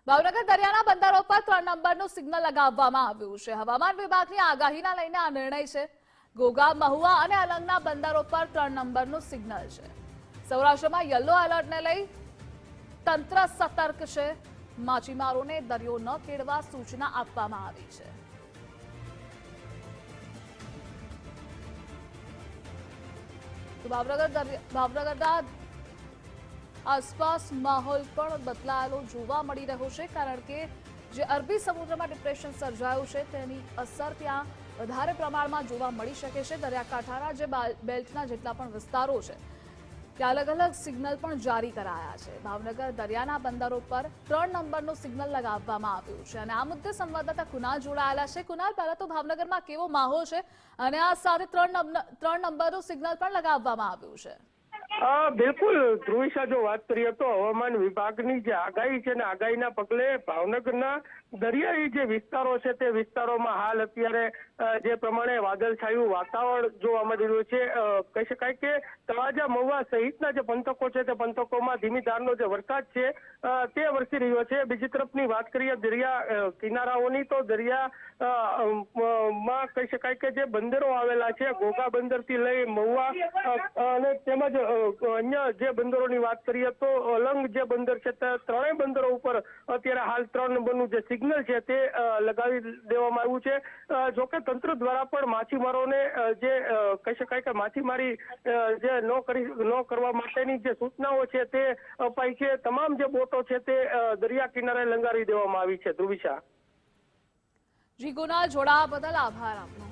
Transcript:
ભાવનગર દરિયાના બંદરો પર 3 નંબરનું સિગ્નલ લગાવવામાં આવ્યું છે। હવામાન વિભાગની આગાહીના લઈને આ નિર્ણય છે। ઘોઘા, મહુવા અને અલંગના બંદરો પર 3 નંબરનું સિગ્નલ છે। સૌરાષ્ટ્રમાં યલો એલર્ટને લઈ તંત્ર સતર્ક છે। માછીમારોને દરિયો ન ખેડવા સૂચના આપવામાં આવી છે। ભાવનગરના આસપાસ માહોલ પણ બદલાયેલો જોવા મળી રહ્યો છે, કારણ કે જે અરબી સમુદ્રમાં ડિપ્રેશન સર્જાયું છે તેની અસર ત્યાં વધારે પ્રમાણમાં જોવા મળી શકે છે। દરિયાકાંઠાના જે બેલ્ટના જેટલા પણ વિસ્તારો છે ત્યાં અલગ અલગ સિગ્નલ પણ જારી કરાયા છે। ભાવનગર દરિયાના બંદરો પર 3 નંબરનું સિગ્નલ લગાવવામાં આવ્યું છે અને આ મુદ્દે સંવાદદાતા કુનાલ જોડાયેલા છે। કુનાલ, પહેલા તો ભાવનગરમાં કેવો માહોલ છે અને આ સાથે 3 નંબરનું સિગ્નલ પણ લગાવવામાં આવ્યું છે? બિલકુલ ધ્રુવિશા, જો વાત કરીએ તો હવામાન વિભાગની જે આગાહી છે ને આગાહીના પગલે ભાવનગરના દરિયાઈ જે વિસ્તારો છે તે વિસ્તારોમાં હાલ અત્યારે જે પ્રમાણે વાદળછાયું વાતાવરણ જોવા મળી રહ્યું છે। કહી શકાય કે તળાજા, મહુવા સહિતના જે પંથકો છે તે પંથકોમાં ધીમી ધારનો જે વરસાદ છે તે વરસી રહ્યો છે। બીજી તરફની વાત કરીએ દરિયા કિનારાઓની, તો દરિયામાં કહી શકાય કે જે બંદરો આવેલા છે, ઘોઘા બંદરથી લઈ મહુવા અને તેમજ અન્ય જે બંદરોની વાત કરીએ તો અલંગ જે બંદર છે તે ત્રણેય બંદરો ઉપર અત્યારે હાલ 3 નંબરનું જે સિગ્નલ છે તે લગાવી દેવામાં આવ્યું છે। જોકે તંત્ર દ્વારા પણ માછીમારોને જે કહી શકાય કે માછીમારી જે ન કરવા માટેની જે સૂચનાઓ છે તે અપાઈ છે। તમામ જે બોટો છે તે દરિયા કિનારે લંગારી દેવામાં આવી છે। ધ્રુવિશા। જી કુનાલ, જોડાવા બદલ આભાર આપનો।